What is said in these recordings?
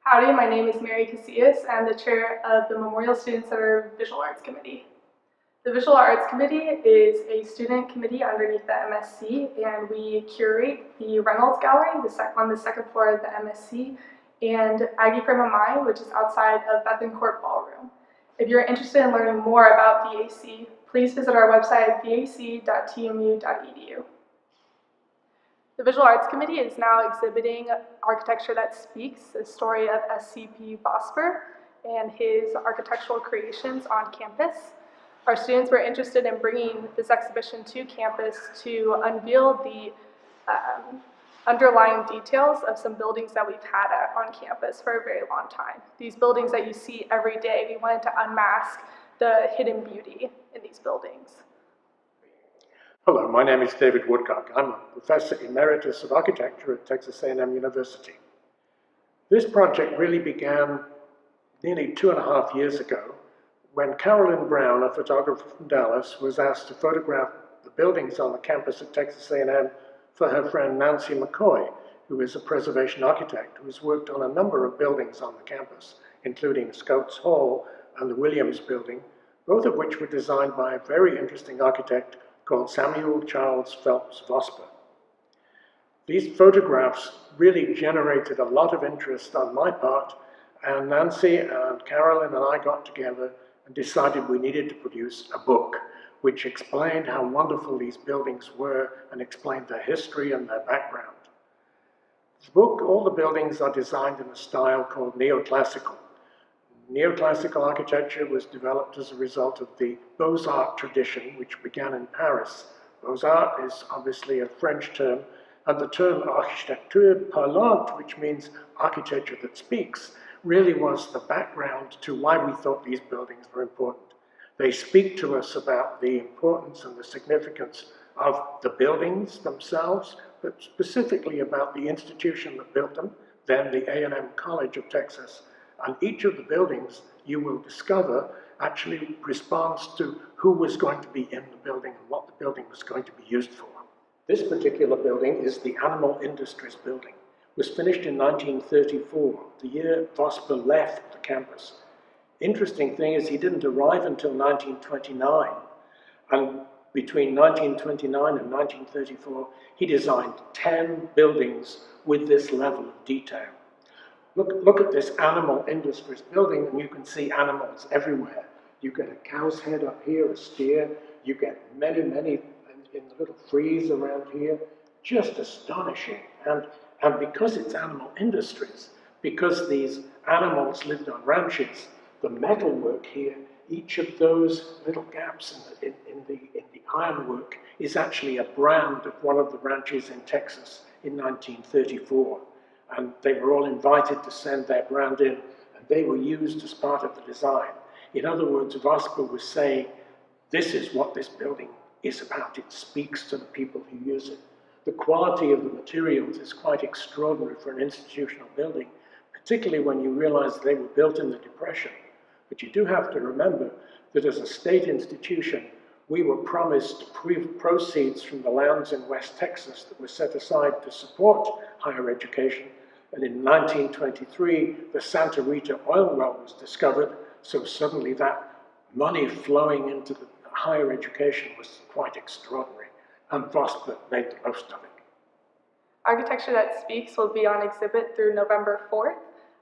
Howdy, my name is Mary Casillas. I'm the chair of the Memorial Student Center Visual Arts Committee. The Visual Arts Committee is a student committee underneath the MSC, and we curate the Reynolds Gallery on the second floor of the MSC and Aggie Frame of Mind, which is outside of Bethencourt Ballroom. If you're interested in learning more about VAC, please visit our website, vac.tmu.edu. The Visual Arts Committee is now exhibiting Architecture That Speaks, the story of SCP Vosper and his architectural creations on campus. Our students were interested in bringing this exhibition to campus to unveil the underlying details of some buildings that we've had on campus for a very long time. These buildings that you see every day, we wanted to unmask the hidden beauty in these buildings. Hello, my name is David Woodcock. I'm a Professor Emeritus of Architecture at Texas A&M University. This project really began nearly 2.5 years ago when Carolyn Brown, a photographer from Dallas, was asked to photograph the buildings on the campus at Texas A&M for her friend Nancy McCoy, who is a preservation architect who has worked on a number of buildings on the campus, including Scouts Hall and the Williams Building, both of which were designed by a very interesting architect called Samuel Charles Phelps Vosper. These photographs really generated a lot of interest on my part, and Nancy and Carolyn and I got together and decided we needed to produce a book which explained how wonderful these buildings were and explained their history and their background. This book, all the buildings are designed in a style called neoclassical. Neoclassical architecture was developed as a result of the beaux-arts tradition, which began in Paris. Beaux-arts is obviously a French term, and the term architecture parlante, which means architecture that speaks, really was the background to why we thought these buildings were important. They speak to us about the importance and the significance of the buildings themselves, but specifically about the institution that built them, then the A&M College of Texas. And each of the buildings, you will discover, actually responds to who was going to be in the building and what the building was going to be used for. This particular building is the Animal Industries Building. It was finished in 1934, the year Vosper left the campus. Interesting thing is he didn't arrive until 1929, and between 1929 and 1934, he designed 10 buildings with this level of detail. Look at this Animal Industries Building, and you can see animals everywhere. You get a cow's head up here, a steer. You get many in the little frieze around here. Just astonishing. And because it's animal industries, because these animals lived on ranches, the metalwork here, each of those little gaps in the ironwork is actually a brand of one of the ranches in Texas in 1934. And they were all invited to send their brand in, and they were used as part of the design. In other words, Vosper was saying, this is what this building is about. It speaks to the people who use it. The quality of the materials is quite extraordinary for an institutional building, particularly when you realize they were built in the Depression. But you do have to remember that as a state institution, we were promised proceeds from the lands in West Texas that were set aside to support higher education. And in 1923, the Santa Rita oil well was discovered, so suddenly that money flowing into the higher education was quite extraordinary, and Vosper made the most of it. Architecture That Speaks will be on exhibit through November 4th.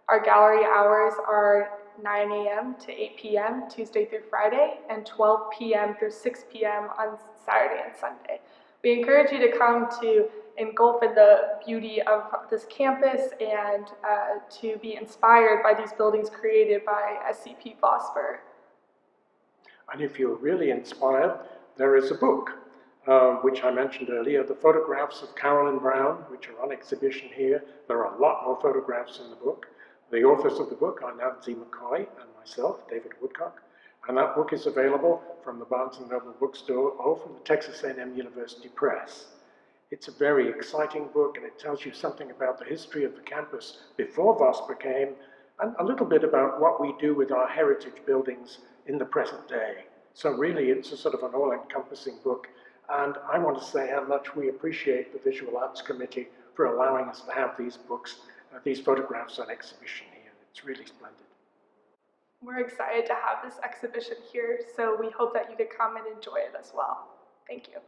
Our gallery hours are 9 a.m. to 8 p.m. Tuesday through Friday, and 12 p.m. through 6 p.m. on Saturday and Sunday. We encourage you to come to engulf in the beauty of this campus and to be inspired by these buildings created by SCP Vosper. And if you're really inspired, there is a book, which I mentioned earlier, the photographs of Carolyn Brown, which are on exhibition here. There are a lot more photographs in the book. The authors of the book are Nancy McCoy and myself, David Woodcock, and that book is available from the Barnes & Noble bookstore or from the Texas A&M University Press. It's a very exciting book, and it tells you something about the history of the campus before Vosper came, and a little bit about what we do with our heritage buildings in the present day. So really, it's a sort of an all-encompassing book, and I want to say how much we appreciate the Visual Arts Committee for allowing us to have these books, these photographs on exhibition here. It's really splendid. We're excited to have this exhibition here, so we hope that you could come and enjoy it as well. Thank you.